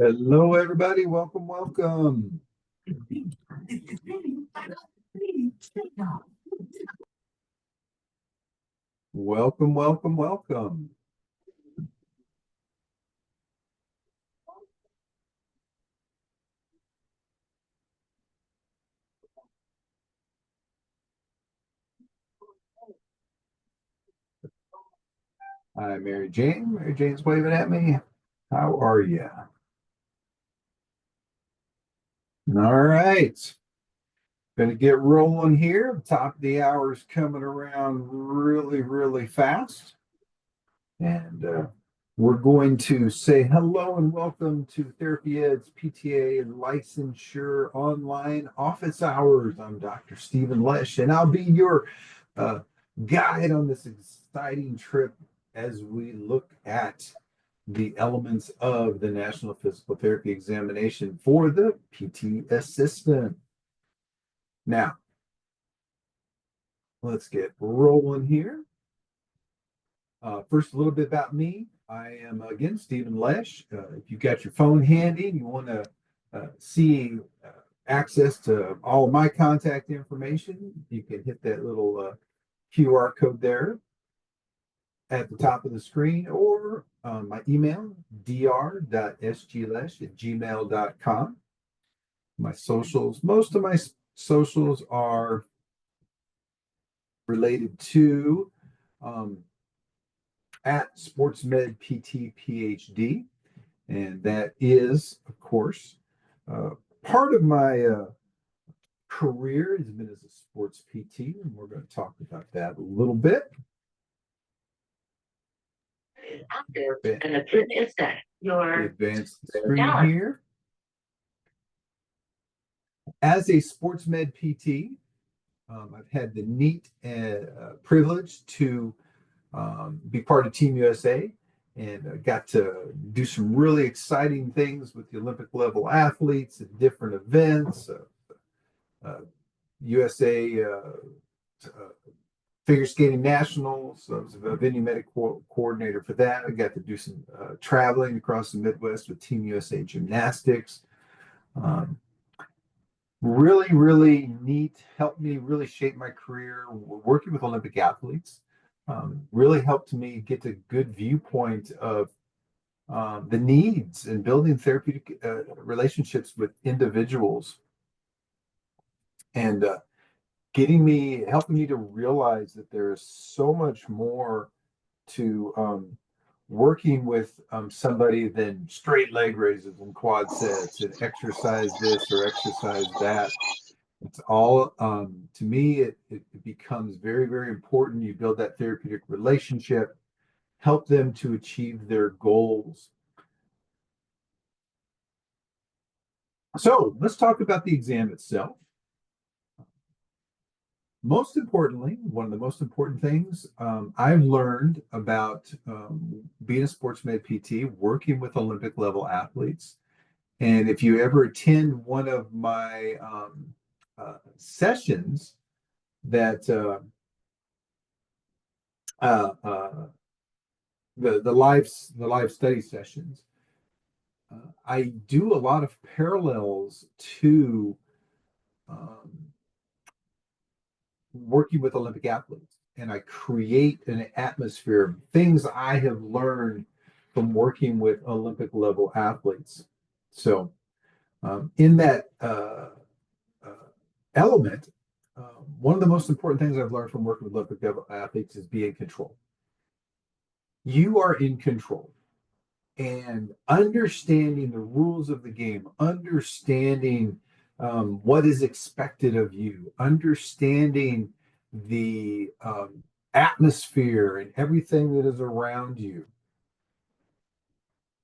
Hello, everybody. Welcome, welcome. Welcome, welcome, welcome. Hi, Mary Jane. Mary Jane's waving at me. How are you? All right. Going to get rolling here. The top of the hour is coming around really, really fast. And we're going to say hello and welcome to Therapy Ed's PTA and Licensure Online Office Hours. I'm Dr. Stephen Lesh, and I'll be your uh, guide on this exciting trip as we look at the elements of the National Physical Therapy Examination for the PT assistant. Now, let's get rolling here. First, a little bit about me. I am, again, Stephen Lesh. If you've got your phone handy and you want to see access to all of my contact information, you can hit that little QR code there at the top of the screen, or my email, dr.sglesh@gmail.com. My socials, most of my socials are related to at SportsMed PT PhD. And that is, of course, part of my career has been as a sports PT, and we're going to talk about that a little bit. Advance the screen here. As a sports med PT, I've had the neat privilege to be part of Team USA and got to do some really exciting things with the Olympic level athletes at different events. USA figure skating nationals. So I was a venue medic coordinator for that. I got to do some traveling across the Midwest with Team USA Gymnastics. Um, really, really neat. Helped me really shape my career working with Olympic athletes. Really helped me get a good viewpoint of the needs and building therapeutic relationships with individuals and helping me to realize that there is so much more to working with somebody than straight leg raises and quad sets and exercise this or exercise that. It's all, to me, it becomes very, very important. You build that therapeutic relationship, help them to achieve their goals. So let's talk about the exam itself. Most importantly, one of the most important things I've learned about being a sports med PT, working with Olympic level athletes, and if you ever attend one of my sessions that uh, uh, the live study sessions, I do a lot of parallels to um, working with Olympic athletes, and I create an atmosphere of things I have learned from working with Olympic level athletes. So, in that uh, element, one of the most important things I've learned from working with Olympic level athletes is be in control. You are in control, and understanding the rules of the game, understanding what is expected of you, understanding the atmosphere and everything that is around you.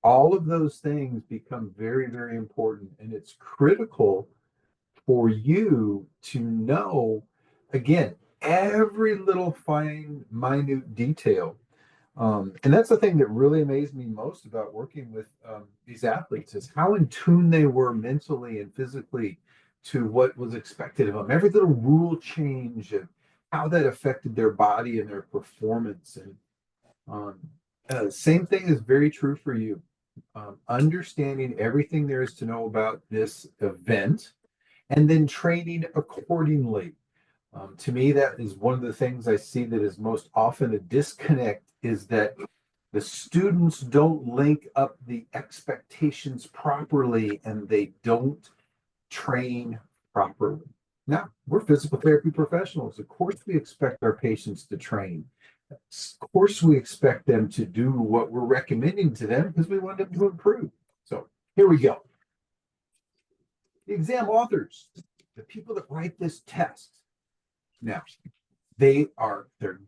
All of those things become very, very important. And it's critical for you to know, again, every little fine, minute detail. And that's the thing that really amazed me most about working with these athletes is how in tune they were mentally and physically to what was expected of them. Every little rule change and how that affected their body and their performance. And um, same thing is very true for you. Understanding everything there is to know about this event and then training accordingly. To me, that is one of the things I see that is most often a disconnect is that the students don't link up the expectations properly and they don't train properly. Now, we're physical therapy professionals. Of course, we expect our patients to train. Of course, we expect them to do what we're recommending to them because we want them to improve. So here we go. The exam authors, the people that write this test. Now, their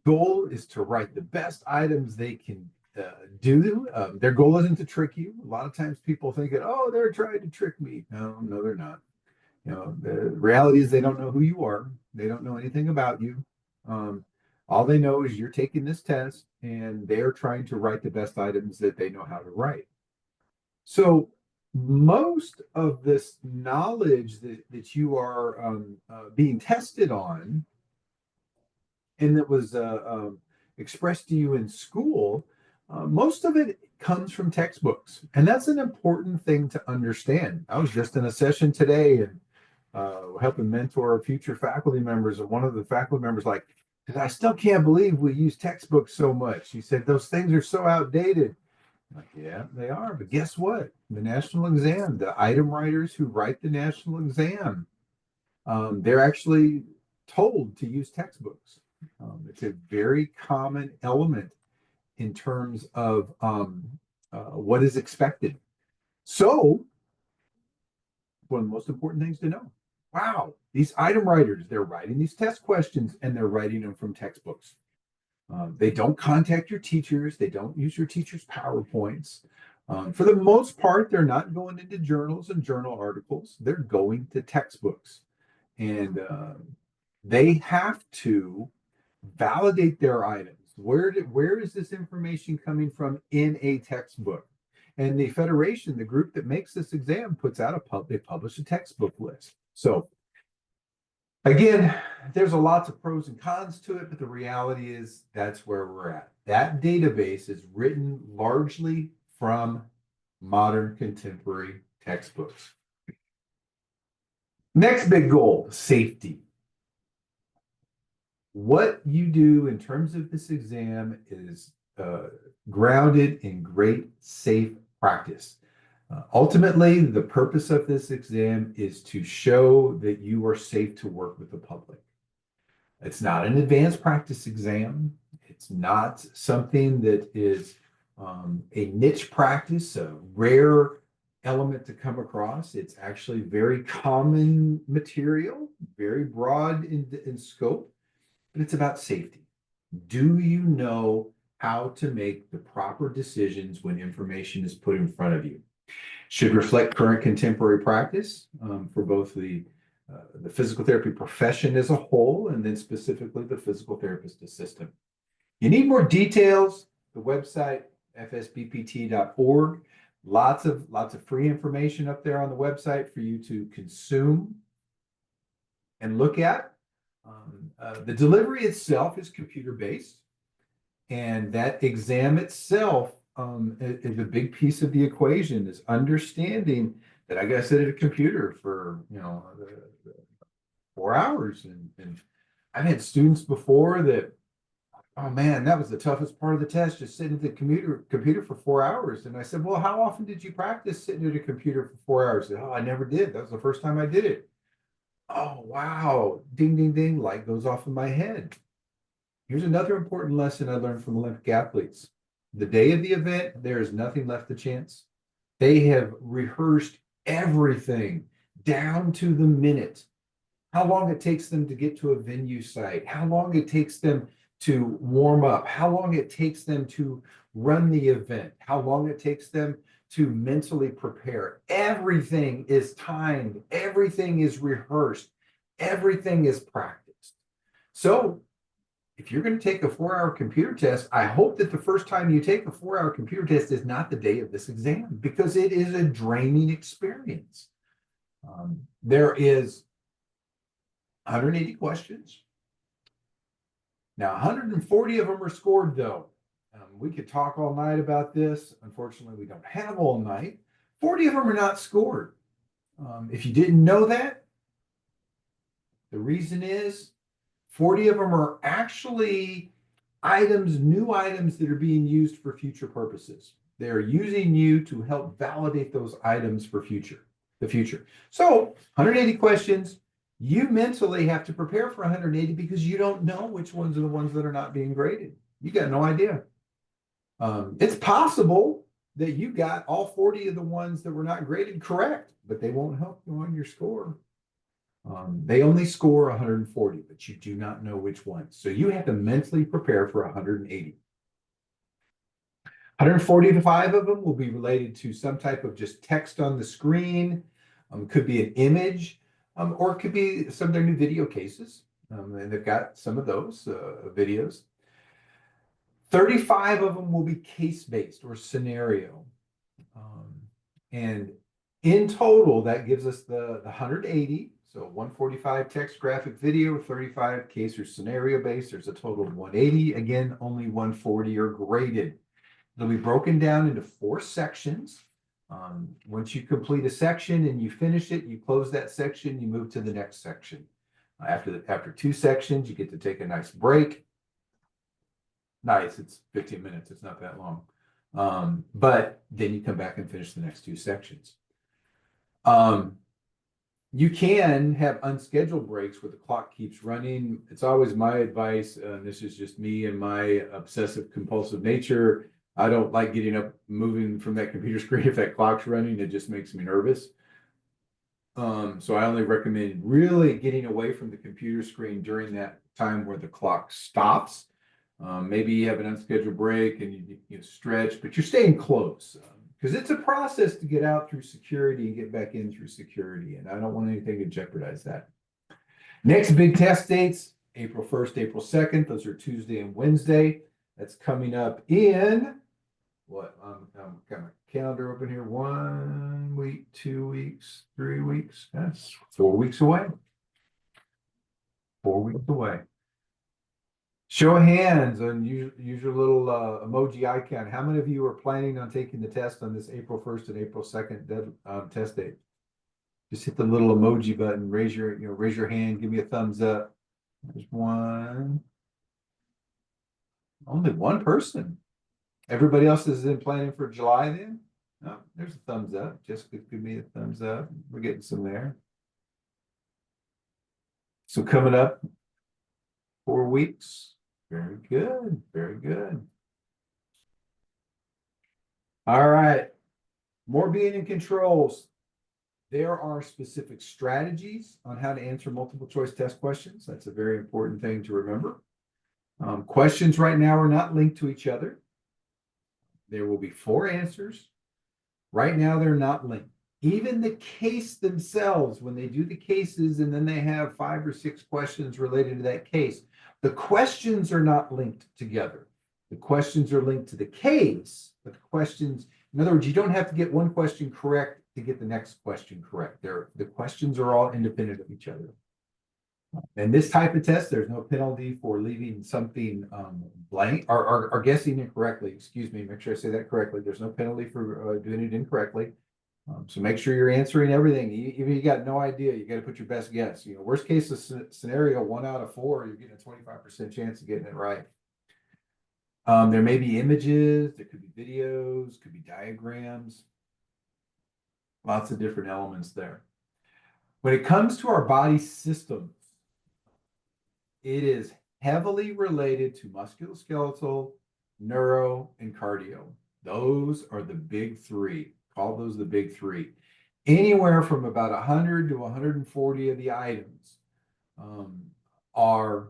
goal is to write the best items they can do. Their goal isn't to trick you. A lot of times people think that, oh, they're trying to trick me. No, no, they're not. The reality is they don't know who you are. They don't know anything about you. Um, all they know is you're taking this test and they're trying to write the best items that they know how to write. So most of this knowledge that you are being tested on and that was expressed to you in school, most of it comes from textbooks. And that's an important thing to understand. I was just in a session today and helping mentor future faculty members. And one of the faculty members, like, I still can't believe we use textbooks so much. He said, those things are so outdated. I'm like, yeah, they are. But guess what? The national exam, the item writers who write the national exam, they're actually told to use textbooks. It's a very common element in terms of what is expected. So, one of the most important things to know. Wow, these item writers, they're writing these test questions and they're writing them from textbooks. They don't contact your teachers. They don't use your teacher's PowerPoints. For the most part, they're not going into journals and journal articles. They're going to textbooks. And they have to validate their items. Where is this information coming from in a textbook? And the Federation, the group that makes this exam, puts out they publish a textbook list. So again, there's a lots of pros and cons to it, but the reality is that's where we're at. That database is written largely from modern contemporary textbooks. Next big goal, safety. What you do in terms of this exam is grounded in great safe practice. Ultimately, the purpose of this exam is to show that you are safe to work with the public. It's not an advanced practice exam. It's not something that is a niche practice, a rare element to come across. It's actually very common material, very broad in scope, but it's about safety. Do you know how to make the proper decisions when information is put in front of you? Should reflect current contemporary practice for both the physical therapy profession as a whole, and then specifically the physical therapist assistant. You need more details, the website, fsbpt.org. Lots of free information up there on the website for you to consume and look at. The delivery itself is computer-based, and that exam itself is a big piece of the equation, is understanding that I got to sit at a computer for 4 hours, and I've had students before that, oh man, that was the toughest part of the test, just sitting at the computer for 4 hours. And I said, well, how often did you practice sitting at a computer for 4 hours? Said, oh, I never did. That was the first time I did it. Oh, wow. Ding, ding, ding. Light goes off in my head. Here's another important lesson I learned from Olympic athletes. The day of the event, there is nothing left to chance. They have rehearsed everything down to the minute. How long it takes them to get to a venue site, how long it takes them to warm up, how long it takes them to run the event, how long it takes them to mentally prepare. Everything is timed, everything is rehearsed, everything is practiced. So if you're going to take a 4-hour computer test, I hope that the first time you take a 4-hour computer test is not the day of this exam, because it is a draining experience. There is 180 questions. Now, 140 of them are scored, though. We could talk all night about this. Unfortunately, we don't have all night. 40 of them are not scored. If you didn't know that, the reason is 40 of them are actually new items that are being used for future purposes. They're using you to help validate those items for the future. So 180 questions. You mentally have to prepare for 180 because you don't know which ones are the ones that are not being graded. You got no idea. It's possible that you got all 40 of the ones that were not graded correct, but they won't help you on your score. They only score 140, but you do not know which ones. So you have to mentally prepare for 180. 145 of them will be related to some type of just text on the screen. Could be an image. Or it could be some of their new video cases, and they've got some of those videos. 35 of them will be case-based or scenario. And in total, that gives us the 180. So 145 text, graphic, video, 35 case or scenario-based. There's a total of 180. Again, only 140 are graded. They'll be broken down into 4 sections. Once you complete a section and you finish it, you close that section, you move to the next section. After 2 sections, you get to take a nice break. Nice, it's 15 minutes, it's not that long. But then you come back and finish the next 2 sections. You can have unscheduled breaks where the clock keeps running. It's always my advice, and this is just me and my obsessive compulsive nature. I don't like getting up, moving from that computer screen if that clock's running. It just makes me nervous. So I only recommend really getting away from the computer screen during that time where the clock stops. Maybe you have an unscheduled break and you stretch, but you're staying close because it's a process to get out through security and get back in through security. And I don't want anything to jeopardize that. Next big test dates, April 1st, April 2nd. Those are Tuesday and Wednesday. That's coming up in what? Got my calendar open here. 1 week, 2 weeks, 3 weeks. That's 4 weeks away. 4 weeks away. Show of hands and use your little emoji icon. How many of you are planning on taking the test on this April 1st and April 2nd test date? Just hit the little emoji button, raise your hand, give me a thumbs up. There's one. Only one person. Everybody else is in planning for July then? No, there's a thumbs up. Jessica, give me a thumbs up. We're getting some there. So coming up 4 weeks. Very good. Very good. All right. More being in controls. There are specific strategies on how to answer multiple choice test questions. That's a very important thing to remember. Questions right now are not linked to each other. There will be 4 answers. Right now, they're not linked. Even the case themselves, when they do the cases and then they have 5 or 6 questions related to that case, the questions are not linked together. The questions are linked to the case, but the questions, in other words, you don't have to get one question correct to get the next question correct. The questions are all independent of each other. And this type of test, there's no penalty for leaving something blank or guessing incorrectly. Excuse me, make sure I say that correctly. There's no penalty for doing it incorrectly. So make sure you're answering everything. Even if you got no idea, you got to put your best guess. Worst case scenario, 1 out of 4, you're getting a 25% chance of getting it right. There may be images, there could be videos, could be diagrams, lots of different elements there. When it comes to our body systems, it is heavily related to musculoskeletal, neuro, and cardio. Those are the big 3. Call those the big 3. Anywhere from about 100 to 140 of the items are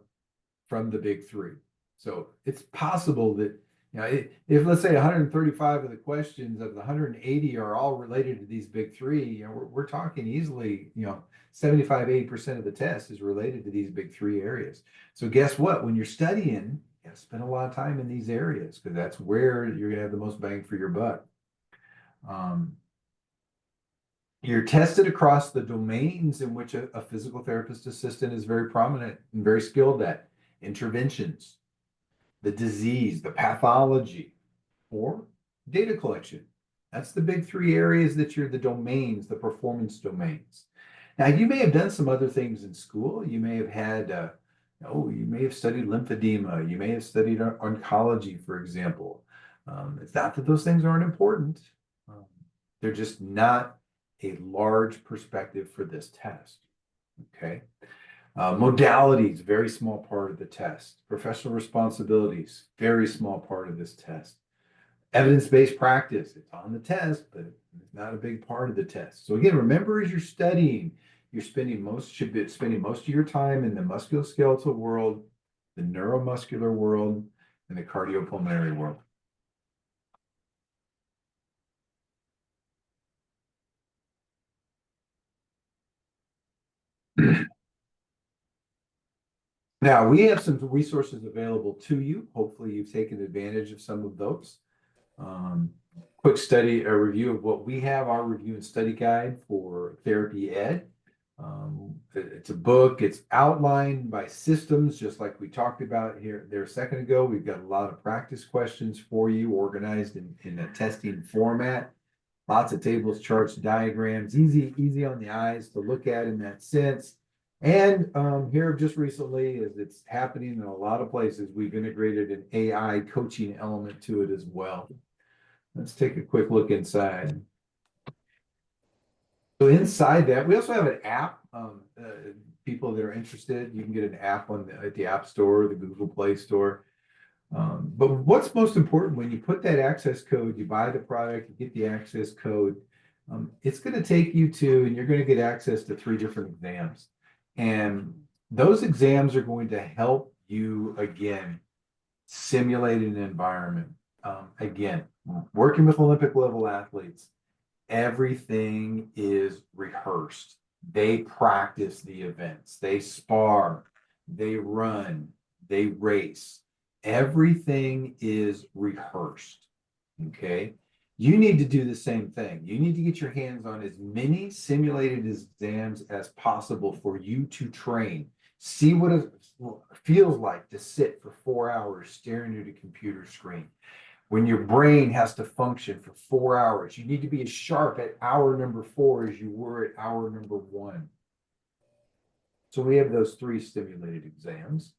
from the big 3. So it's possible that, if let's say 135 of the questions of the 180 are all related to these big 3, we're talking easily, 75, 80% of the test is related to these big 3 areas. So guess what? When you're studying, you got to spend a lot of time in these areas because that's where you're going to have the most bang for your buck. You're tested across the domains in which a physical therapist assistant is very prominent and very skilled at. Interventions, the disease, the pathology, or data collection. That's the big 3 areas that you're the domains, the performance domains. Now, you may have done some other things in school. You may have had, you may have studied lymphedema. You may have studied oncology, for example. It's not that those things aren't important. They're just not a large perspective for this test. Okay. Modalities, very small part of the test. Professional responsibilities, very small part of this test. Evidence-based practice, it's on the test, but it's not a big part of the test. So again, remember as you're studying, you're spending most of your time in the musculoskeletal world, the neuromuscular world, and the cardiopulmonary world. Now, we have some resources available to you. Hopefully, you've taken advantage of some of those. Quick study, a review of what we have, our review and study guide for therapy ed. It's a book. It's outlined by systems, just like we talked about there a second ago. We've got a lot of practice questions for you, organized in a testing format. Lots of tables, charts, diagrams, easy on the eyes to look at in that sense. And here just recently, as it's happening in a lot of places, we've integrated an AI coaching element to it as well. Let's take a quick look inside. So inside that, we also have an app. People that are interested, you can get an app at the App Store, the Google Play Store. But what's most important, when you put that access code, you buy the product, you get the access code, it's going to take you to, and you're going to get access to 3 different exams. And those exams are going to help you, again, simulate an environment. Again, working with Olympic level athletes, everything is rehearsed. They practice the events, they spar, they run, they race. Everything is rehearsed. Okay. You need to do the same thing. You need to get your hands on as many simulated exams as possible for you to train. See what it feels like to sit for 4 hours staring at a computer screen. When your brain has to function for 4 hours, you need to be as sharp at hour number 4 as you were at hour number 1. So we have those 3 stimulated exams.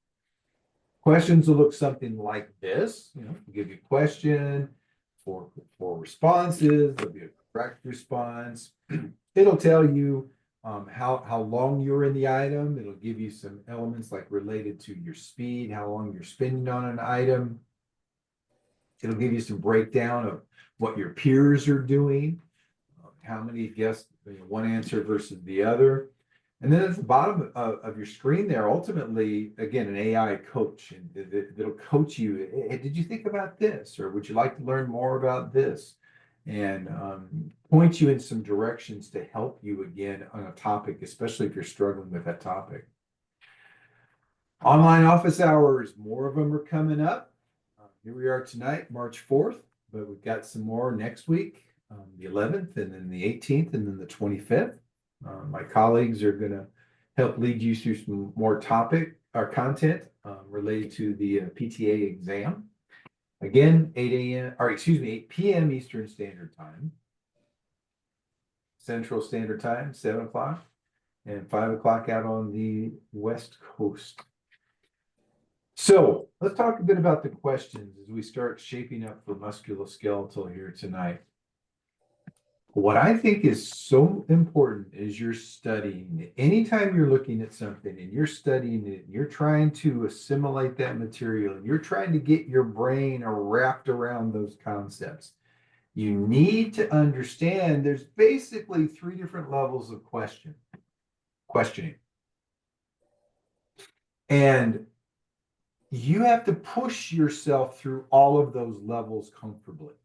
Questions will look something like this. We'll give you a question, four responses. There'll be a correct response. It'll tell you how long you're in the item. It'll give you some elements like related to your speed, how long you're spending on an item. It'll give you some breakdown of what your peers are doing, how many guessed one answer versus the other. And then at the bottom of your screen there, ultimately, again, an AI coach, and it'll coach you. Hey, did you think about this? Or would you like to learn more about this? And point you in some directions to help you again on a topic, especially if you're struggling with that topic. Online office hours, more of them are coming up. Here we are tonight, March 4th, but we've got some more next week, the 11th, and then the 18th, and then the 25th. My colleagues are going to help lead you through some more topic or content related to the PTA exam. Again, 8 p.m. Eastern Standard Time, Central Standard Time, 7 o'clock, and 5 o'clock out on the West Coast. So let's talk a bit about the questions as we start shaping up for musculoskeletal here tonight. What I think is so important is you're studying. Anytime you're looking at something and you're studying it, and you're trying to assimilate that material, and you're trying to get your brain wrapped around those concepts, you need to understand there's basically 3 different levels of questioning. And you have to push yourself through all of those levels comfortably.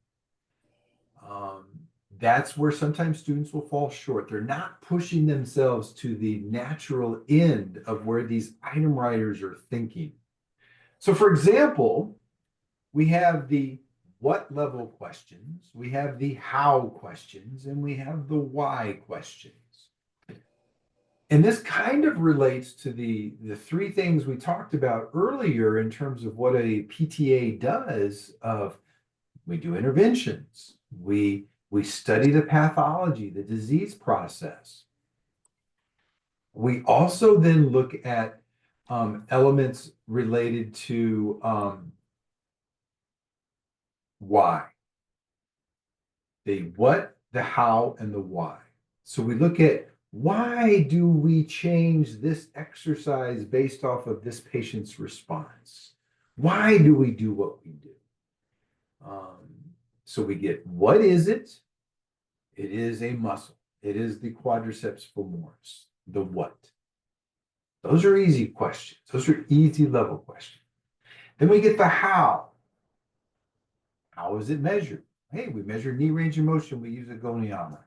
That's where sometimes students will fall short. They're not pushing themselves to the natural end of where these item writers are thinking. So, for example, we have the what level questions, we have the how questions, and we have the why questions. And this kind of relates to the 3 things we talked about earlier in terms of what a PTA does. We do interventions. We study the pathology, the disease process. We also then look at elements related to why. The what, the how, and the why. So we look at why do we change this exercise based off of this patient's response? Why do we do what we do? So we get what is it? It is a muscle. It is the quadriceps femoris. The what? Those are easy questions. Those are easy level questions. Then we get the how. How is it measured? Hey, we measure knee range of motion. We use a goniometer.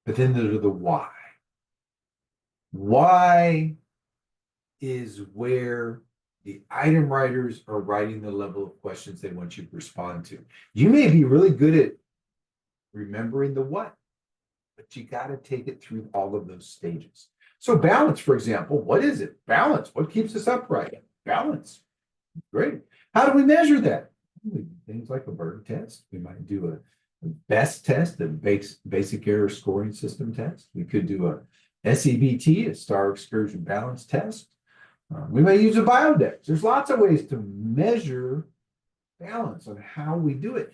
But then there's the why. Why is where the item writers are writing the level of questions they want you to respond to. You may be really good at remembering the what, but you got to take it through all of those stages. So balance, for example, what is it? Balance. What keeps us upright? Balance. Great. How do we measure that? Things like a Berg test. We might do a BEST test, the basic error scoring system test. We could do a SEBT, a star excursion balance test. We may use a biodex. There's lots of ways to measure balance on how we do it.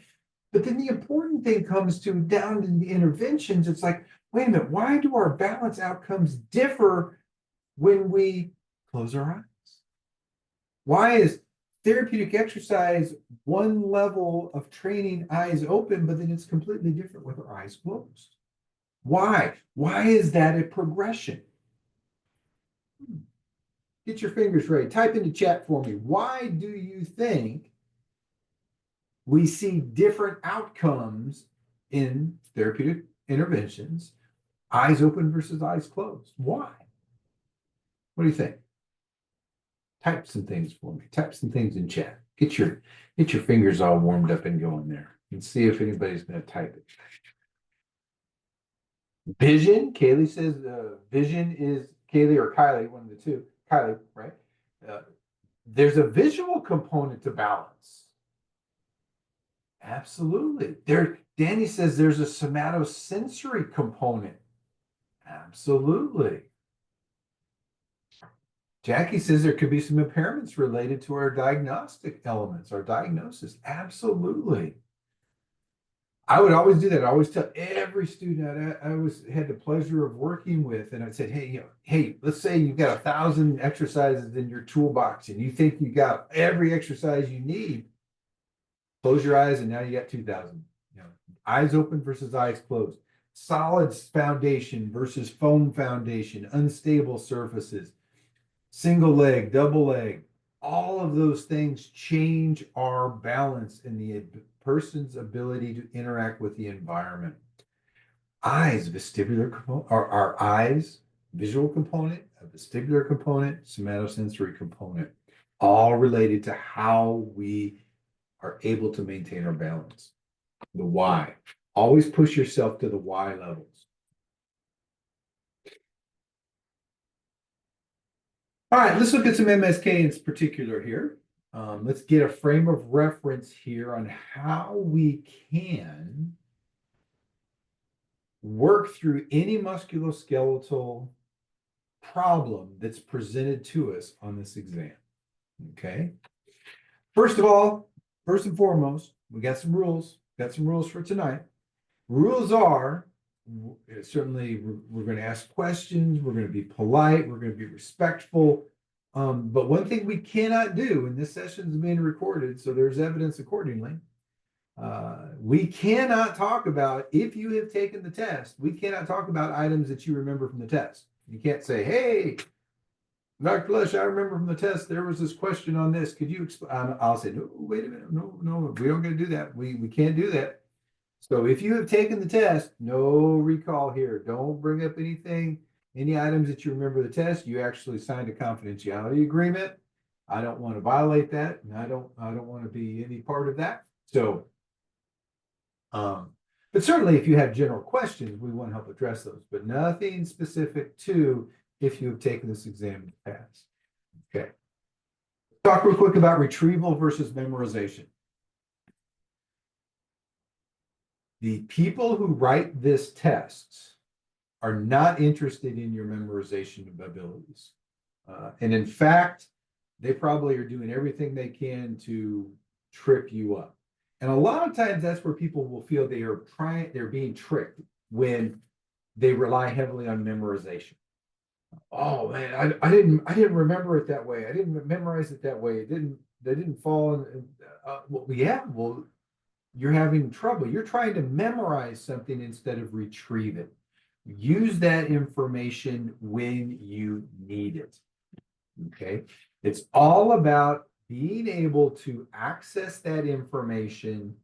But then the important thing comes to down in the interventions. It's like, wait a minute, why do our balance outcomes differ when we close our eyes? Why is therapeutic exercise one level of training eyes open, but then it's completely different with our eyes closed? Why? Why is that a progression? Get your fingers ready. Type into chat for me. Why do you think we see different outcomes in therapeutic interventions, eyes open versus eyes closed? Why? What do you think? Type some things for me. Type some things in chat. Get your fingers all warmed up and going there and see if anybody's going to type it. Vision, Kaylee says vision is Kaylee or Kylie, one of the two. Kylie, right? There's a visual component to balance. Absolutely. Danny says there's a somatosensory component. Absolutely. Jackie says there could be some impairments related to our diagnostic elements, our diagnosis. Absolutely. I would always do that. I always tell every student I always had the pleasure of working with, and I said, hey, let's say you've got 1,000 exercises in your toolbox, and you think you got every exercise you need. Close your eyes, and now you got 2,000. Eyes open versus eyes closed. Solid foundation versus foam foundation. Unstable surfaces. Single leg, double leg. All of those things change our balance in the person's ability to interact with the environment. Eyes, vestibular component, our eyes, visual component, a vestibular component, somatosensory component, all related to how we are able to maintain our balance. The why. Always push yourself to the why levels. All right, let's look at some MSK in particular here. Let's get a frame of reference here on how we can work through any musculoskeletal problem that's presented to us on this exam. Okay. First of all, first and foremost, we got some rules. Got some rules for tonight. Rules are certainly we're going to ask questions. We're going to be polite. We're going to be respectful. But one thing we cannot do, and this session is being recorded, so there's evidence accordingly. We cannot talk about, if you have taken the test, we cannot talk about items that you remember from the test. You can't say, hey, Dr. Flesh, I remember from the test, there was this question on this. Could you explain? I'll say, no, wait a minute. No, we don't get to do that. We can't do that. So if you have taken the test, no recall here. Don't bring up anything, any items that you remember the test. You actually signed a confidentiality agreement. I don't want to violate that, and I don't want to be any part of that. So, but certainly if you have general questions, we want to help address those, but nothing specific to if you have taken this exam in the past. Okay. Talk real quick about retrieval versus memorization. The people who write this test are not interested in your memorization abilities. And in fact, they probably are doing everything they can to trip you up. And a lot of times that's where people will feel they're being tricked when they rely heavily on memorization. Oh man, I didn't remember it that way. I didn't memorize it that way. They didn't fall in, well, you're having trouble. You're trying to memorize something instead of retrieve it. Use that information when you need it. Okay. It's all about being able to access that information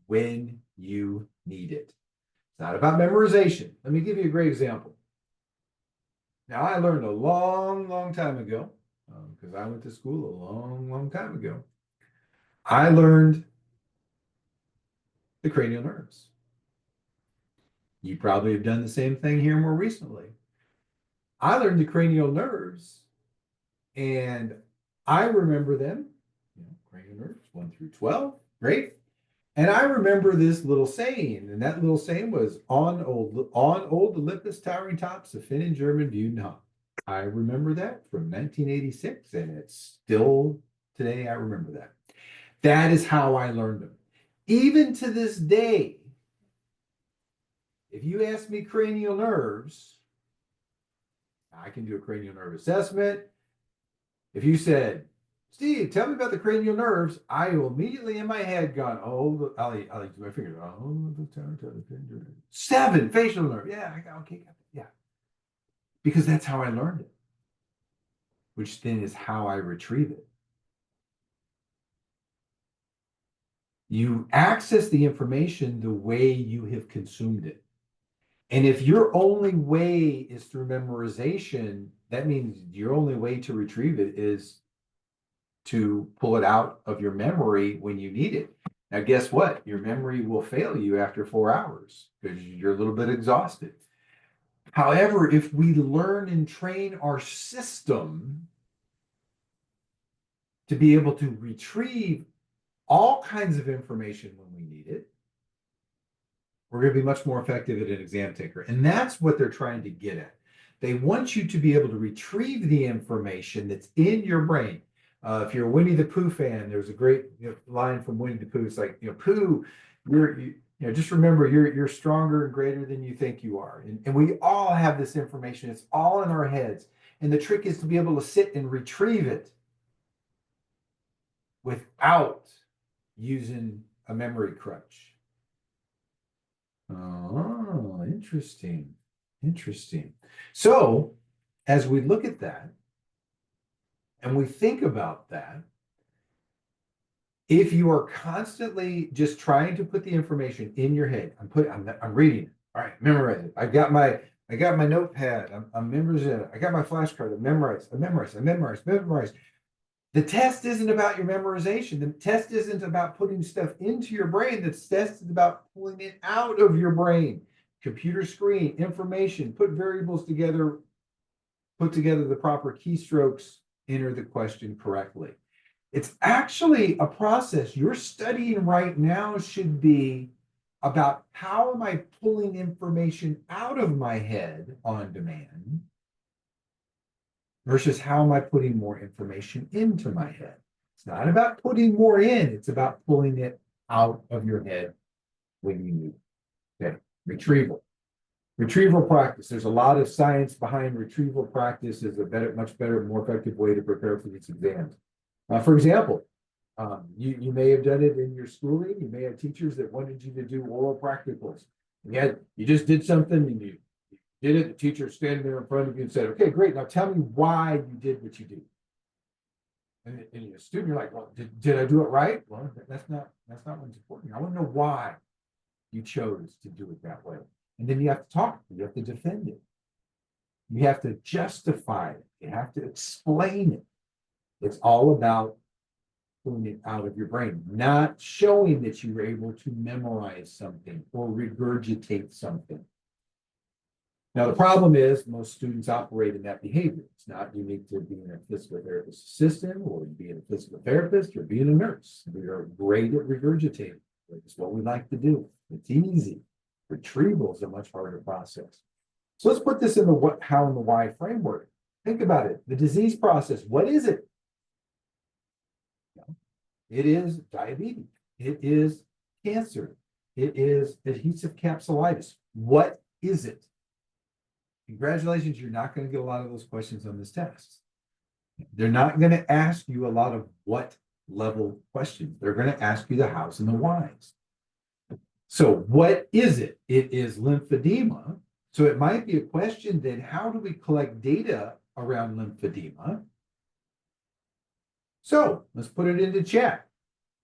when you need it. It's not about memorization. Let me give you a great example. Now, I learned a long time ago, because I went to school a long time ago. I learned the cranial nerves. You probably have done the same thing here more recently. I learned the cranial nerves, and I remember them, cranial nerves 1 through 12, great. And I remember this little saying, and that little saying was on old Olympus towering tops of Finn and German viewed not. I remember that from 1986, and it's still today. I remember that. That is how I learned them. Even to this day, if you ask me cranial nerves, I can do a cranial nerve assessment. If you said, Steve, tell me about the cranial nerves, I will immediately in my head gone, I'll use my fingers. Oh, 7 facial nerve. Yeah, okay, yeah. Because that's how I learned it, which then is how I retrieve it. You access the information the way you have consumed it. And if your only way is through memorization, that means your only way to retrieve it is to pull it out of your memory when you need it. Now, guess what? Your memory will fail you after 4 hours because you're a little bit exhausted. However, if we learn and train our system to be able to retrieve all kinds of information when we need it, we're going to be much more effective at an exam taker. And that's what they're trying to get at. They want you to be able to retrieve the information that's in your brain. If you're a Winnie the Pooh fan, there's a great line from Winnie the Pooh. It's like, Pooh, just remember you're stronger and greater than you think you are. And we all have this information. It's all in our heads. And the trick is to be able to sit and retrieve it without using a memory crutch. Oh, interesting. Interesting. So as we look at that and we think about that, if you are constantly just trying to put the information in your head, I'm reading it. All right, memorize it. I got my notepad. I'm memorizing it. I got my flashcard. I memorize. The test isn't about your memorization. The test isn't about putting stuff into your brain. The test is about pulling it out of your brain. Computer screen, information, put variables together, put together the proper keystrokes, enter the question correctly. It's actually a process. You're studying right now should be about how am I pulling information out of my head on demand versus how am I putting more information into my head. It's not about putting more in, it's about pulling it out of your head when you need it. Okay, retrieval practice. There's a lot of science behind retrieval practice is much better, more effective way to prepare for these exams. For example, you may have done it in your schooling. You may have teachers that wanted you to do oral practicals. You just did something and you did it. The teacher standing there in front of you and said, "Okay, great. Now tell me why you did what you did." And the student, you're like, "Well, did I do it right?" Well, that's not what's important. I want to know why you chose to do it that way. And then you have to talk. You have to defend it. You have to justify it. You have to explain it. It's all about pulling it out of your brain, not showing that you were able to memorize something or regurgitate something. Now, the problem is most students operate in that behavior. It's not unique to being a physical therapist assistant or being a physical therapist or being a nurse. We are great at regurgitating. It's what we like to do. It's easy. Retrieval is a much harder process. So let's put this in the what, how, and the why framework. Think about it. The disease process, what is it? It is diabetes. It is cancer. It is adhesive capsulitis. What is it? Congratulations, you're not going to get a lot of those questions on this test. They're not going to ask you a lot of what level questions. They're going to ask you the hows and the whys. So what is it? It is lymphedema. So it might be a question then, how do we collect data around lymphedema? So let's put it into chat.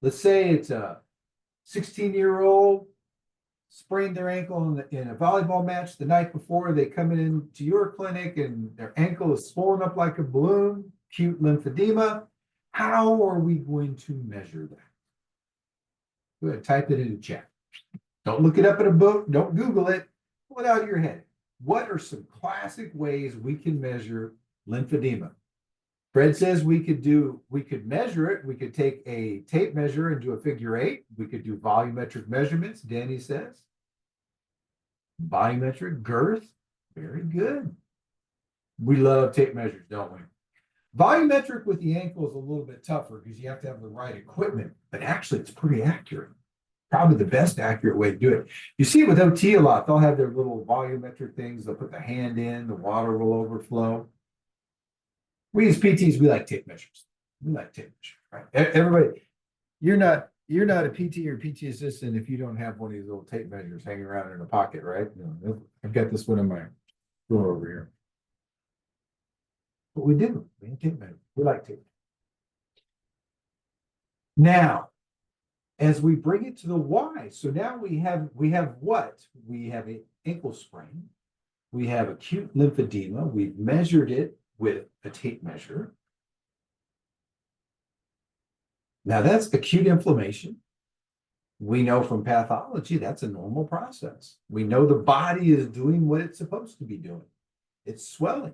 Let's say it's a 16-year-old sprained their ankle in a volleyball match the night before. They come into your clinic and their ankle is swollen up like a balloon, acute lymphedema. How are we going to measure that? Go ahead, type it into chat. Don't look it up in a book. Don't Google it. Pull it out of your head. What are some classic ways we can measure lymphedema? Fred says we could measure it. We could take a tape measure and do a figure 8. We could do volumetric measurements, Danny says. Volumetric girth, very good. We love tape measures, don't we? Volumetric with the ankle is a little bit tougher because you have to have the right equipment, but actually it's pretty accurate. Probably the best accurate way to do it. You see it with OT a lot. They'll have their little volumetric things. They'll put the hand in, the water will overflow. We as PTs, we like tape measures. We like tape measures, right? Everybody, you're not a PT or PT assistant if you don't have one of these little tape measures hanging around in a pocket, right? No, I've got this one in my drawer over here. But we do. We have tape measures. We like tape. Now, as we bring it to the why, so now we have what? We have an ankle sprain. We have acute lymphedema. We've measured it with a tape measure. Now that's acute inflammation. We know from pathology that's a normal process. We know the body is doing what it's supposed to be doing. It's swelling.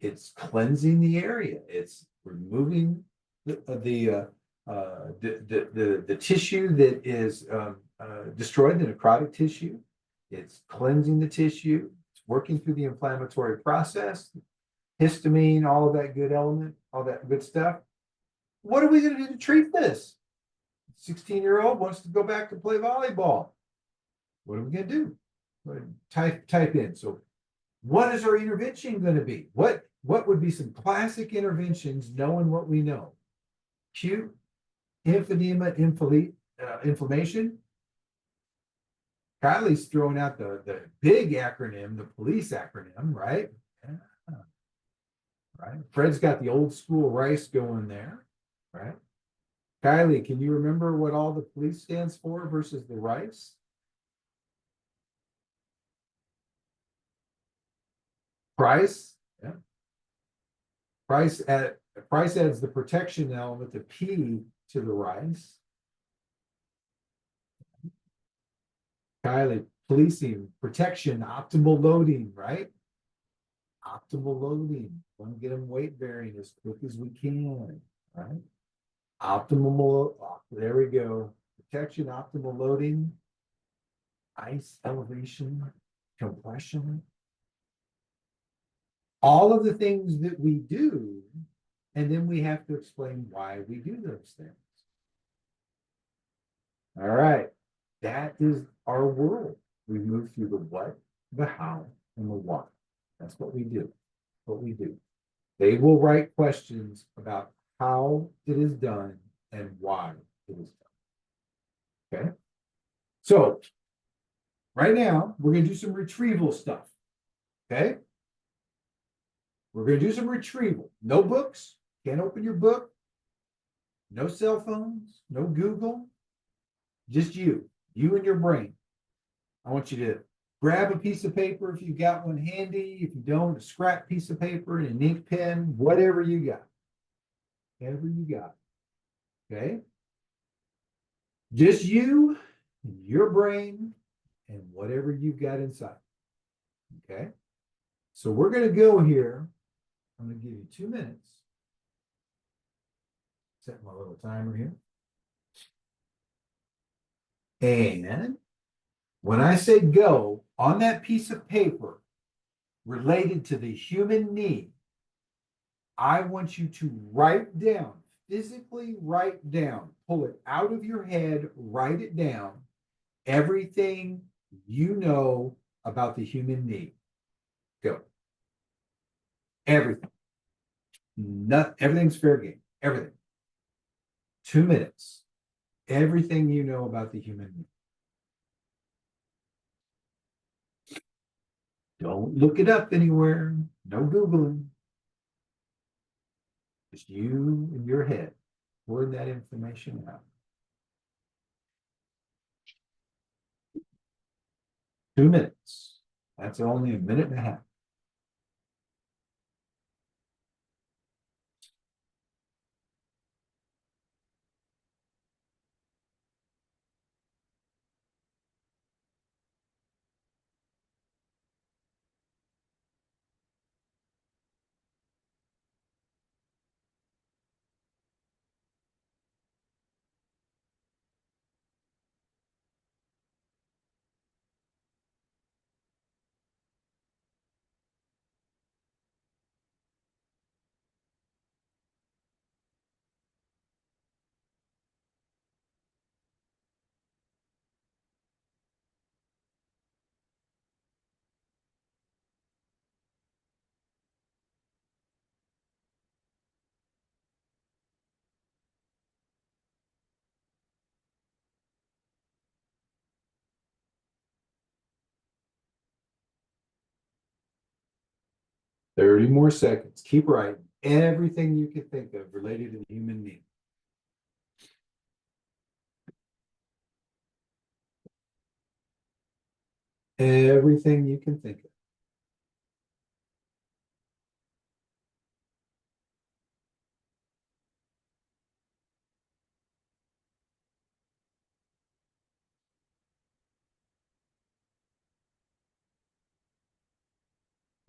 It's cleansing the area. It's removing the tissue that is destroyed, the necrotic tissue. It's cleansing the tissue. It's working through the inflammatory process, histamine, all of that good element, all that good stuff. What are we going to do to treat this? 16-year-old wants to go back to play volleyball. What are we going to do? Type in. So what is our intervention going to be? What would be some classic interventions knowing what we know? Acute lymphedema, inflammation. Kylie's throwing out the big acronym, the police acronym, right? Yeah. Right. Fred's got the old school rice going there, right? Kylie, can you remember what all the police stands for versus the rice? Price. Yeah. Price adds the protection element, the P to the rice. Kylie, policing, protection, optimal loading, right? Optimal loading. Want to get them weight bearing as quick as we can, right? Optimal, there we go. Protection, optimal loading, ice elevation, compression. All of the things that we do, and then we have to explain why we do those things. All right. That is our world. We move through the what, the how, and the why. That's what we do. What we do. They will write questions about how it is done and why it is done. Okay. So right now, we're going to do some retrieval stuff. Okay. We're going to do some retrieval. No books. Can't open your book. No cell phones. No Google. Just you and your brain. I want you to grab a piece of paper if you've got one handy. If you don't, a scrap piece of paper and an ink pen, whatever you got. Whatever you got. Okay? Just you, your brain, and whatever you've got inside. Okay? So we're going to go here. I'm going to give you 2 minutes. Set my little timer here. And when I say go, on that piece of paper related to the human knee, I want you to write down, physically write down, pull it out of your head, write it down, everything you know about the human knee. Go. Everything. Everything's fair game. Everything. 2 minutes. Everything you know about the human knee. Don't look it up anywhere. No Googling. Just you in your head. Word that information out. 2 minutes. That's only a minute and a half. Thirty more seconds. Keep writing. Everything you can think of related to the human knee. Everything you can think of.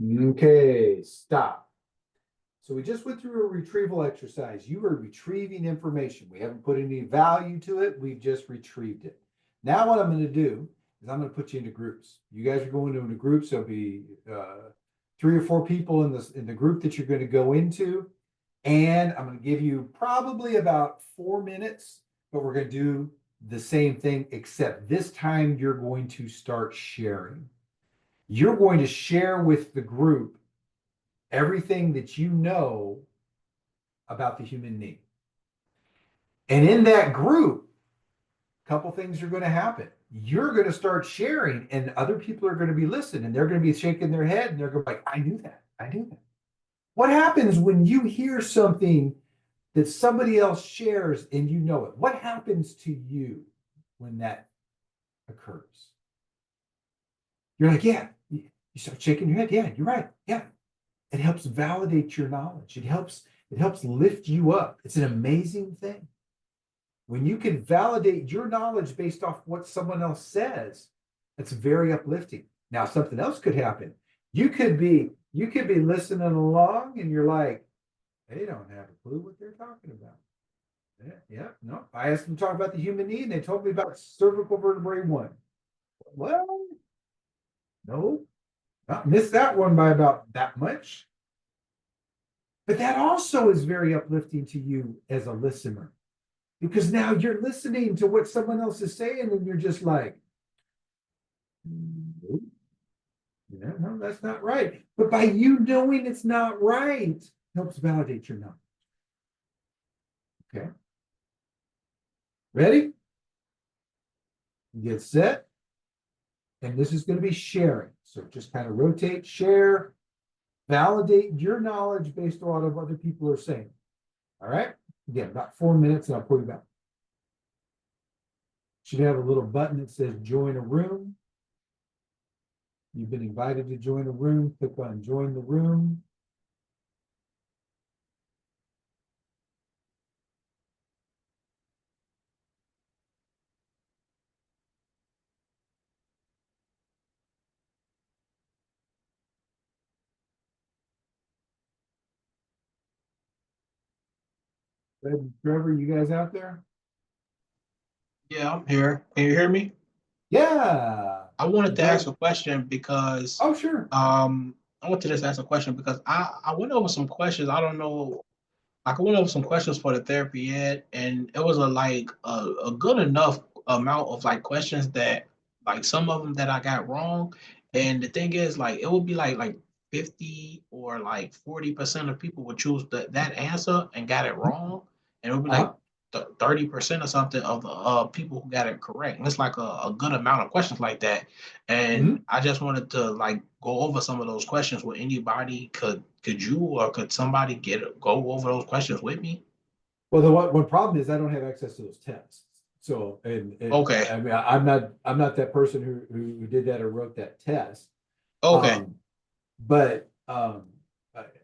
Okay, stop. So we just went through a retrieval exercise. You are retrieving information. We haven't put any value to it. We've just retrieved it. Now what I'm going to do is I'm going to put you into groups. You guys are going into groups. There'll be 3 or 4 people in the group that you're going to go into, and I'm going to give you probably about 4 minutes, but we're going to do the same thing, except this time you're going to start sharing. You're going to share with the group everything that you know about the human knee. And in that group, a couple things are going to happen. You're going to start sharing, and other people are going to be listening, and they're going to be shaking their head, and they're going to be like, I knew that. I knew that. What happens when you hear something that somebody else shares and you know it? What happens to you when that occurs? You're like, yeah. You start shaking your head. Yeah, you're right. Yeah. It helps validate your knowledge. It helps lift you up. It's an amazing thing. When you can validate your knowledge based off what someone else says, it's very uplifting. Now, something else could happen. You could be listening along and you're like, they don't have a clue what they're talking about. Yeah, yeah, no. I asked them to talk about the human knee and they told me about cervical vertebrae 1. Well, no, not missed that one by about that much. But that also is very uplifting to you as a listener because now you're listening to what someone else is saying and you're just like, nope, yeah, no, that's not right. But by you knowing it's not right, helps validate your knowledge. Okay. Ready? Get set. And this is going to be sharing. So just kind of rotate, share, validate your knowledge based on what other people are saying. All right. Again, about 4 minutes and I'll put you back. Should have a little button that says join a room. You've been invited to join a room. Click on join the room. Fred and Trevor, you guys out there? Yeah, I'm here. Can you hear me? Yeah. I wanted to ask Glad. a question because Oh, sure. I wanted to just ask a question because I went over some questions. I don't know. Like I went over some questions for the therapy ed, and it was a good enough amount of like questions that like some of them that I got wrong. And the thing is, like it would be like 50 or like 40% of people would choose that answer and got it wrong, and it would be like Uh-huh. 30% or something of the people who got it correct. And it's like a good amount of questions like that. And Mhm. I just wanted to like go over some of those questions with anybody. Could you or could somebody go over those questions with me? Well, the one problem is I don't have access to those tests. So, and Okay. I mean, I'm not that person who did that or wrote that test. Okay. Um, but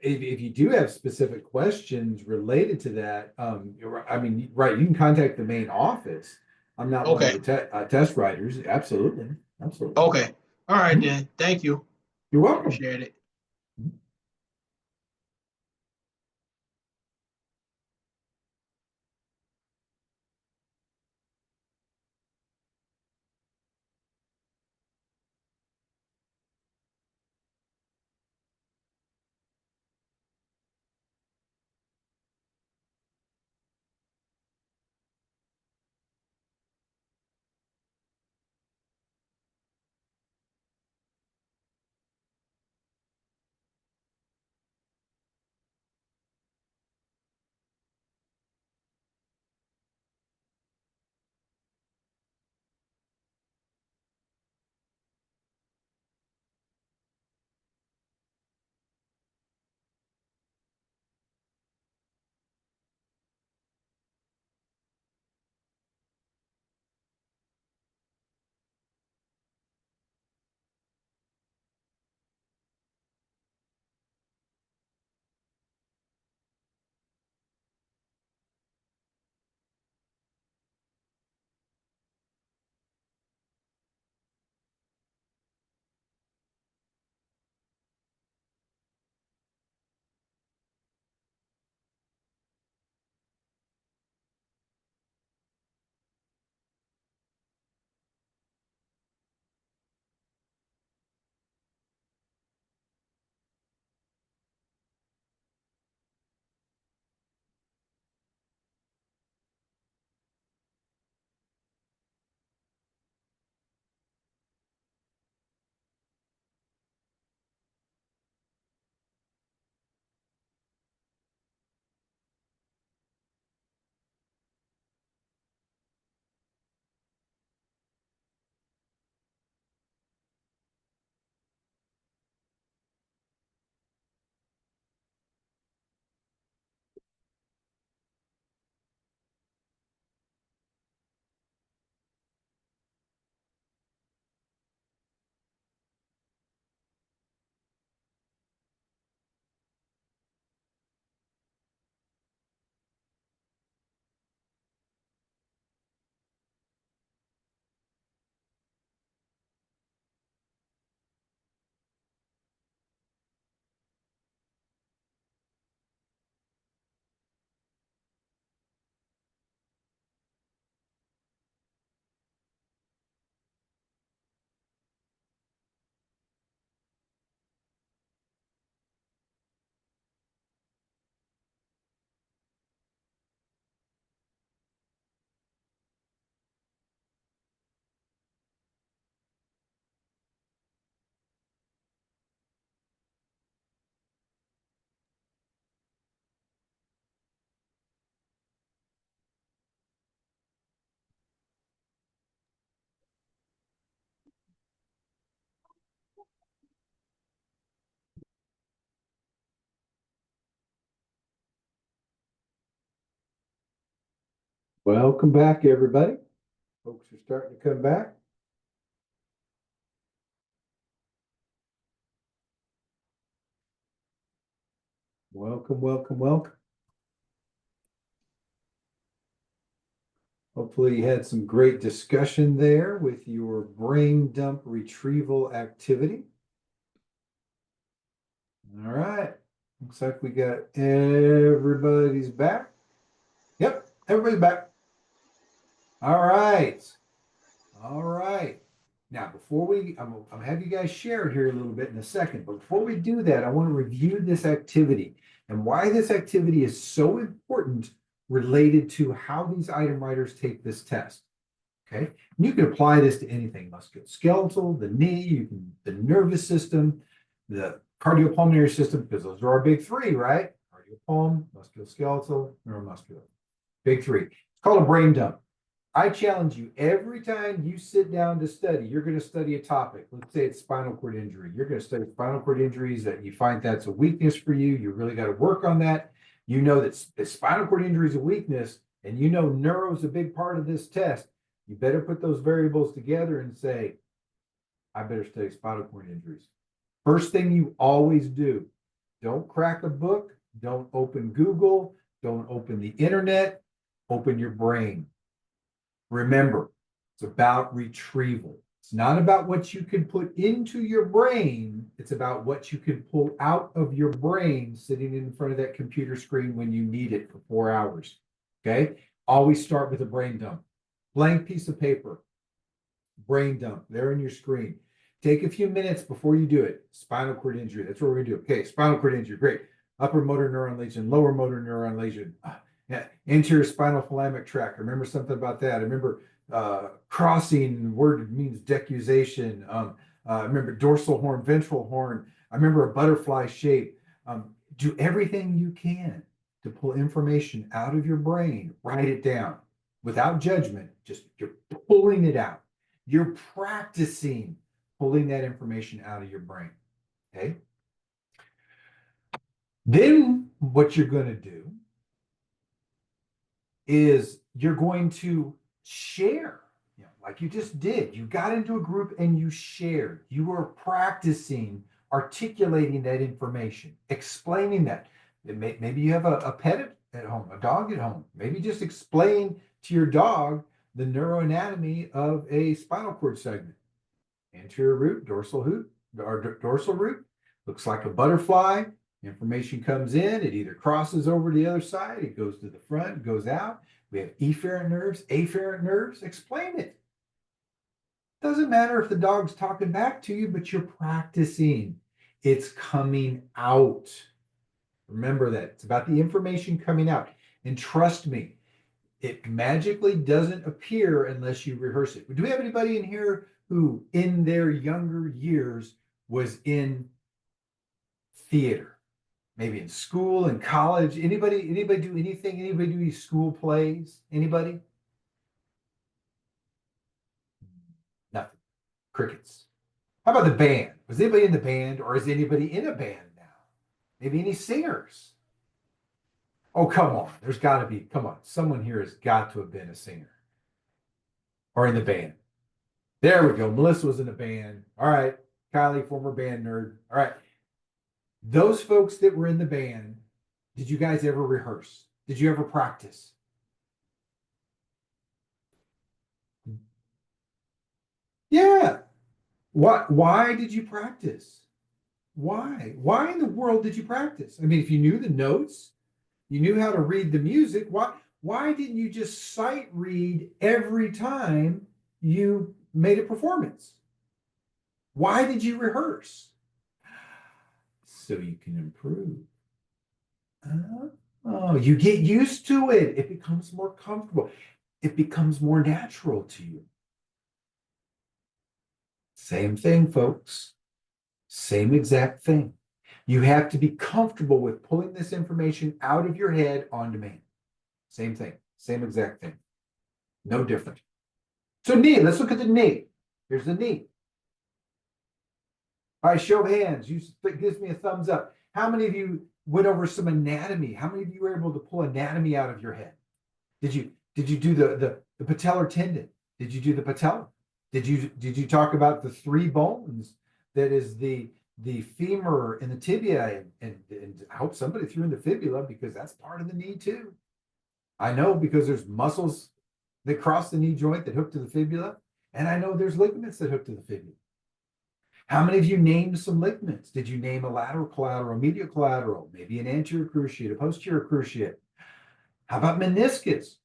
if you do have specific questions related to that, I mean, right, you can contact the main office. I'm not one of Okay. the test writers. Absolutely, absolutely. Okay. All right Mhm. then. Thank you. You're welcome. Appreciate it. Welcome back, everybody. Folks are starting to come back. Welcome, welcome, welcome. Hopefully you had some great discussion there with your brain dump retrieval activity. All right. Looks like we got everybody's back. Yep, everybody's back. All right. All right. Now, before I'm have you guys share it here a little bit in a second, but before we do that, I want to review this activity and why this activity is so important related to how these item writers take this test. Okay. And you can apply this to anything, musculoskeletal, the knee, the nervous system, the cardiopulmonary system, because those are our big three, right? Cardiopulm, musculoskeletal, neuromuscular. Big three. It's called a brain dump. I challenge you, every time you sit down to study, you're going to study a topic. Let's say it's spinal cord injury. You're going to study spinal cord injuries that you find that's a weakness for you. You really got to work on that. You know that the spinal cord injury is a weakness, and you know neuro is a big part of this test. You better put those variables together and say, I better study spinal cord injuries. First thing you always do, don't crack a book, don't open Google, don't open the internet, open your brain. Remember, it's about retrieval. It's not about what you can put into your brain. It's about what you can pull out of your brain sitting in front of that computer screen when you need it for 4 hours. Okay? Always start with a brain dump. Blank piece of paper, brain dump there on your screen. Take a few minutes before you do it. Spinal cord injury. That's what we're going to do. Okay, spinal cord injury. Great. Upper motor neuron lesion, lower motor neuron lesion. Yeah, anterior spinal thalamic tract. I remember something about that. I remember crossing word means decusation. I remember dorsal horn, ventral horn. I remember a butterfly shape. Do everything you can to pull information out of your brain. Write it down without judgment. Just you're pulling it out. You're practicing pulling that information out of your brain. Okay. Then what you're going to do is you're going to share, like you just did. You got into a group and you shared. You were practicing articulating that information, explaining that. Maybe you have a pet at home, a dog at home. Maybe just explain to your dog the neuroanatomy of a spinal cord segment. Anterior root, dorsal root, or dorsal root, looks like a butterfly. Information comes in, it either crosses over to the other side, it goes to the front, goes out. We have efferent nerves, afferent nerves. Explain it. Doesn't matter if the dog's talking back to you, but you're practicing. It's coming out. Remember that. It's about the information coming out. And trust me, it magically doesn't appear unless you rehearse it. Do we have anybody in here who in their younger years was in theater? Maybe in school, in college. Anybody do anything? Anybody do any school plays? Anybody? Nothing. Crickets. How about the band? Was anybody in the band, or is anybody in a band now? Maybe any singers? Oh, come on. There's got to be, come on. Someone here has got to have been a singer or in the band. There we go. Melissa was in the band. All right. Kylie, former band nerd. All right. Those folks that were in the band, did you guys ever rehearse? Did you ever practice? Yeah. Why did you practice? Why? Why in the world did you practice? I mean, if you knew the notes, you knew how to read the music, why didn't you just sight read every time you made a performance? Why did you rehearse? So you can improve. Oh, you get used to it. It becomes more comfortable. It becomes more natural to you. Same thing, folks. Same exact thing. You have to be comfortable with pulling this information out of your head on demand. Same thing. Same exact thing. No different. So knee, let's look at the knee. Here's the knee. All right, show of hands. It gives me a thumbs up. How many of you went over some anatomy? How many of you were able to pull anatomy out of your head? Did you do the patellar tendon? Did you do the patella? Did you talk about the three bones that is the femur and the tibia, and I hope somebody threw in the fibula because that's part of the knee too. I know because there's muscles that cross the knee joint that hook to the fibula, and I know there's ligaments that hook to the fibula. How many of you named some ligaments? Did you name a lateral collateral, medial collateral, maybe an anterior cruciate, a posterior cruciate? How about meniscus?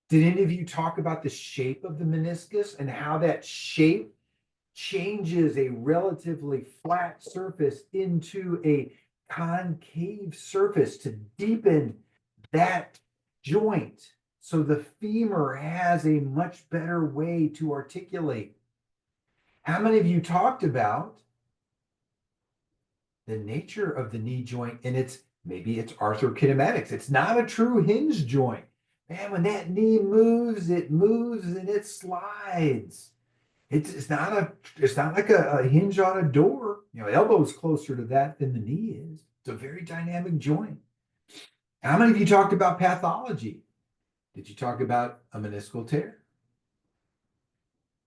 Did any of you talk about the shape of the meniscus and how that shape changes a relatively flat surface into a concave surface to deepen that joint so the femur has a much better way to articulate? How many of you talked about the nature of the knee joint and maybe it's arthrokinematics? It's not a true hinge joint. Man, when that knee moves, it moves and it slides. It's not like a hinge on a door. Elbow is closer to that than the knee is. It's a very dynamic joint. How many of you talked about pathology? Did you talk about a meniscal tear?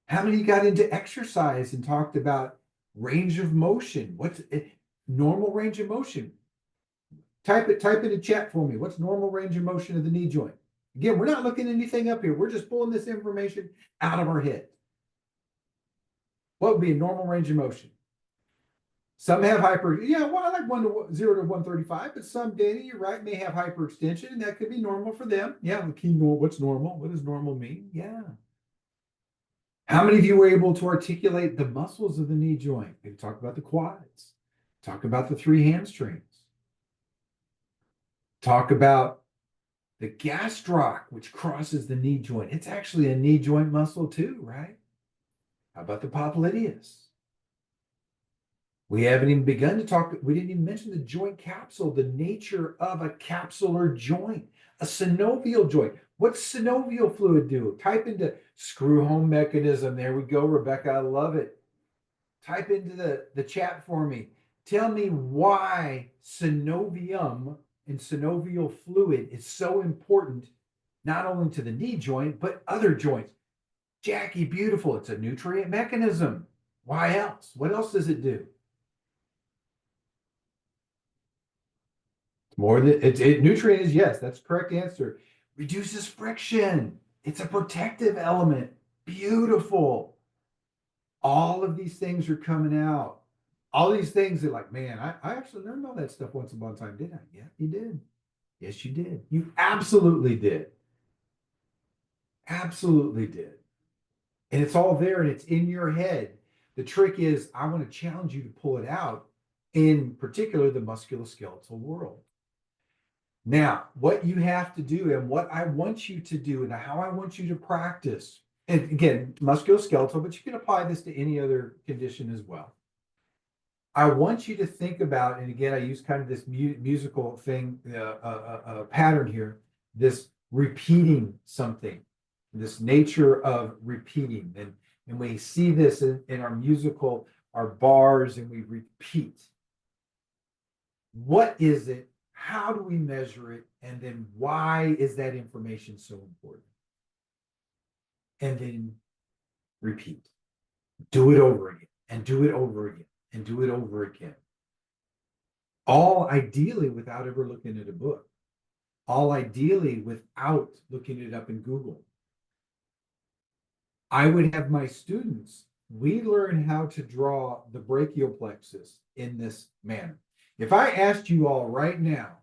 How many got into exercise and talked about range of motion? What's normal range of motion? Type in the chat for me. What's normal range of motion of the knee joint? Again, we're not looking anything up here. We're just pulling this information out of our head. What would be a normal range of motion? Some have well, I like 0 to 135, but some data, you're right, may have hyperextension, and that could be normal for them. Yeah, the key, what's normal? What does normal mean? Yeah. How many of you were able to articulate the muscles of the knee joint? Maybe talk about the quads. Talk about the three hamstrings. Talk about the gastroc, which crosses the knee joint. It's actually a knee joint muscle too, right? How about the popliteus? We haven't even begun to talk, we didn't even mention the joint capsule, the nature of a capsular joint, a synovial joint. What's synovial fluid do? Type into screw home mechanism. There we go, Rebecca. I love it. Type into the chat for me. Tell me why synovium and synovial fluid is so important, not only to the knee joint, but other joints. Jackie, beautiful. It's a nutrient mechanism. Why else? What else does it do? More than nutrient is, yes, that's the correct answer. Reduces friction. It's a protective element. Beautiful. All of these things are coming out. All these things are like, man, I actually learned all that stuff once upon a time, didn't I? Yeah, you did. Yes, you did. You absolutely did. Absolutely did. And it's all there and it's in your head. The trick is, I want to challenge you to pull it out, in particular, the musculoskeletal world. Now, what you have to do and what I want you to do and how I want you to practice, and again, musculoskeletal, but you can apply this to any other condition as well. I want you to think about, and again, I use kind of this musical thing, pattern here, this repeating something, this nature of repeating. And we see this in our musical, our bars, and we repeat. What is it? How do we measure it? And then why is that information so important? And then repeat. Do it over again, and do it over again, and do it over again. All ideally without ever looking at a book. All ideally without looking it up in Google. I would have my students, we learn how to draw the brachial plexus in this manner. If I asked you all right now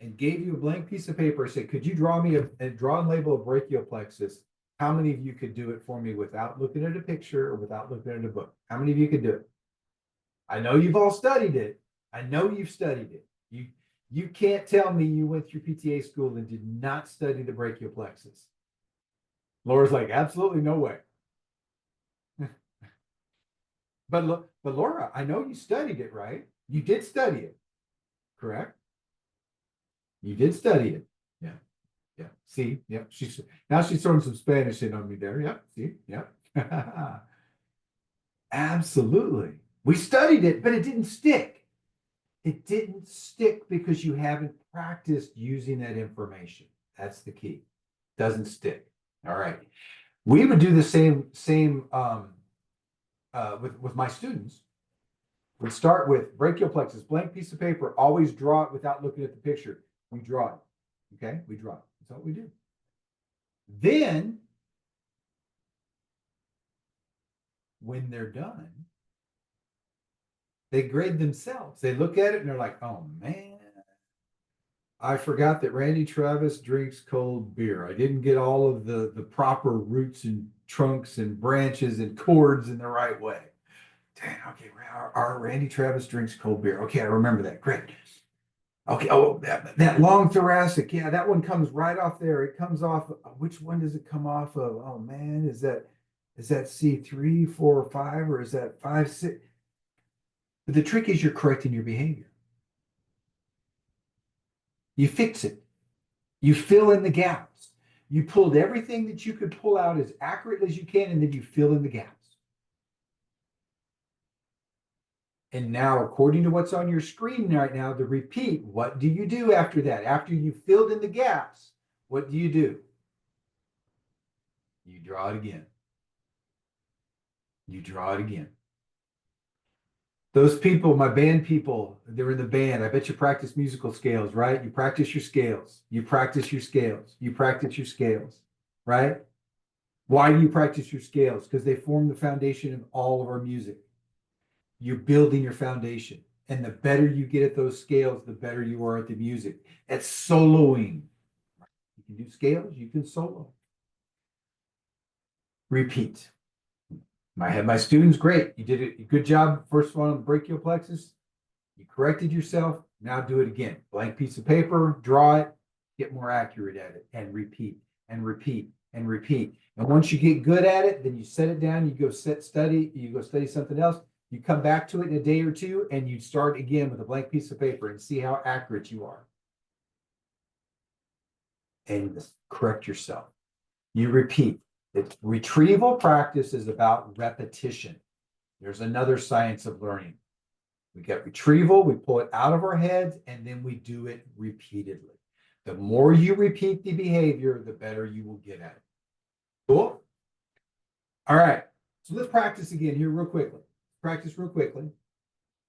and gave you a blank piece of paper and said, could you draw me a draw and label a brachial plexus? How many of you could do it for me without looking at a picture or without looking at a book? How many of you could do it? I know you've all studied it. I know you've studied it. You can't tell me you went through PTA school and did not study the brachial plexus. Laura's like, absolutely no way. But Laura, I know you studied it, right? You did study it, correct? You did study it. Yeah. Yeah. See, yeah. She's throwing some Spanish in on me there. Yeah. See, yeah. Absolutely. We studied it, but it didn't stick. It didn't stick because you haven't practiced using that information. That's the key. Doesn't stick. All right. We would do the same with my students. We'd start with brachial plexus, blank piece of paper, always draw it without looking at the picture. We draw it. Okay, we draw it. That's what we do. Then, when they're done, they grade themselves. They look at it and they're like, oh man, I forgot that Randy Travis drinks cold beer. I didn't get all of the proper roots and trunks and branches and chords in the right way. Damn, okay, our Randy Travis drinks cold beer. Okay, I remember that. Great. Okay, oh, that long thoracic, yeah, that one comes right off there. It comes off. Which one does it come off of? Oh man, is that C3, 4, or 5, or is that 5, 6? But the trick is you're correcting your behavior. You fix it. You fill in the gaps. You pulled everything that you could pull out as accurately as you can, and then you fill in the gaps. And now, according to what's on your screen right now, the repeat, what do you do after that? After you filled in the gaps, what do? You draw it again. You draw it again. Those people, my band people, they're in the band. I bet you practice musical scales, right? You practice your scales. You practice your scales. You practice your scales, right? Why do you practice your scales? Because they form the foundation of all of our music. You're building your foundation. And the better you get at those scales, the better you are at the music. At soloing. You can do scales, you can solo. Repeat. I had my students, great. You did a good job. First one on the brachial plexus. You corrected yourself. Now do it again. Blank piece of paper, draw it, get more accurate at it, and repeat and repeat and repeat. And once you get good at it, then you set it down. You go study something else. You come back to it in a day or two, and you start again with a blank piece of paper and see how accurate you are. And correct yourself. You repeat. It's retrieval practice is about repetition. There's another science of learning. We get retrieval, we pull it out of our heads, and then we do it repeatedly. The more you repeat the behavior, the better you will get at it. Cool? All right. So let's practice again here real quickly. Practice real quickly.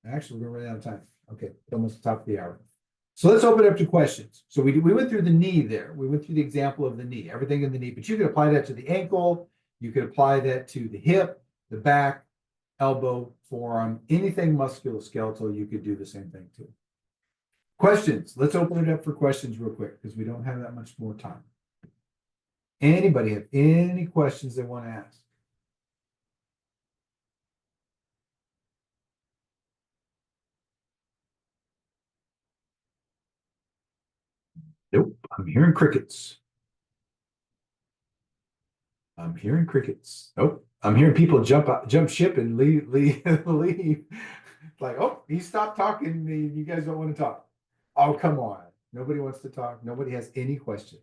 Actually, we're going to run out of time. Okay, almost the top of the hour. So let's open up to questions. So we went through the knee there. We went through the example of the knee, everything in the knee, but you can apply that to the ankle. You could apply that to the hip, the back, elbow, forearm, anything musculoskeletal, you could do the same thing too. Questions. Let's open it up for questions real quick because we don't have that much more time. Anybody have any questions they want to ask? Nope. I'm hearing crickets. I'm hearing crickets. Nope. I'm hearing people jump ship and leave. Leave. Like, oh, he stopped talking. You guys don't want to talk. Oh, come on. Nobody wants to talk. Nobody has any question.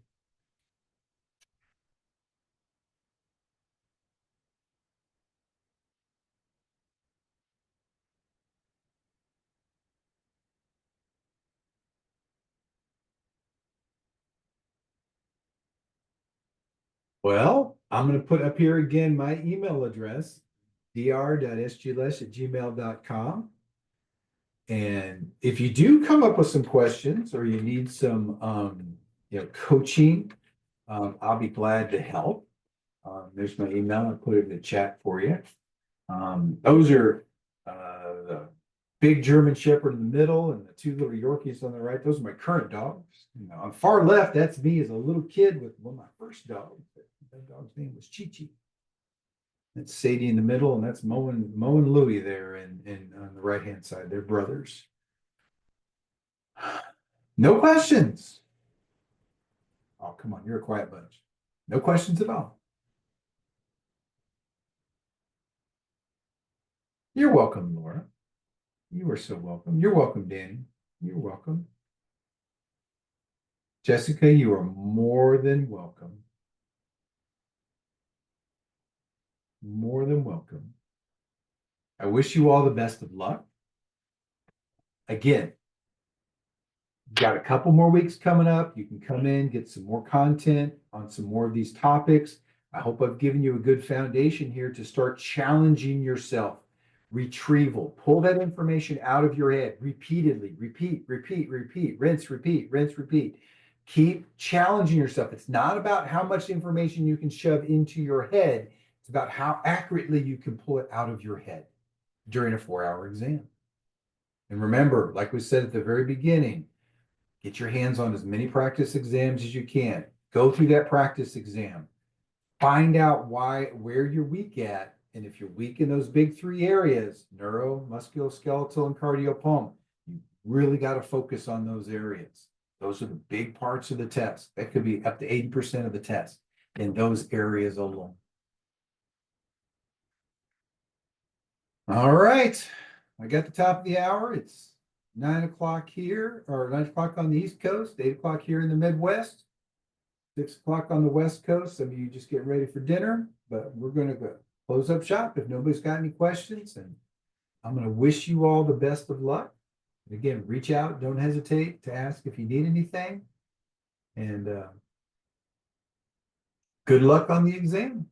Well, I'm going to put up here again my email address, dr.sgles@gmail.com. And if you do come up with some questions or you need some coaching, I'll be glad to help. There's my email. I'll put it in the chat for you. Those are the big German Shepherd in the middle and the two little Yorkies on the right. Those are my current dogs. On far left, that's me as a little kid with one of my first dogs. That dog's name was Chi Chi. That's Sadie in the middle, and that's Mo and Louie there, and on the right hand side, they're brothers. No questions. Oh, come on, you're a quiet bunch. No questions at all. You're welcome, Laura. You are so welcome. You're welcome, Danny. You're welcome. Jessica, you are more than welcome. More than welcome. I wish you all the best of luck. Again, got a couple more weeks coming up. You can come in, get some more content on some more of these topics. I hope I've given you a good foundation here to start challenging yourself. Retrieval, pull that information out of your head repeatedly, repeat, rinse, repeat. Keep challenging yourself. It's not about how much information you can shove into your head, it's about how accurately you can pull it out of your head during a 4-hour exam. And remember, like we said at the very beginning, get your hands on as many practice exams as you can. Go through that practice exam. Find out where you're weak at. And if you're weak in those big 3 areas, neuro, musculoskeletal, and cardiopulmonary, you really got to focus on those areas. Those are the big parts of the test. That could be up to 80% of the test in those areas alone. All right. I got the top of the hour. It's 9 o'clock here, or 9 o'clock on the East Coast, 8 o'clock here in the Midwest, 6 o'clock on the West Coast. Some of you just getting ready for dinner, but we're going to go close up shop if nobody's got any questions. And I'm going to wish you all the best of luck. And again, reach out. Don't hesitate to ask if you need anything. And good luck on the exam.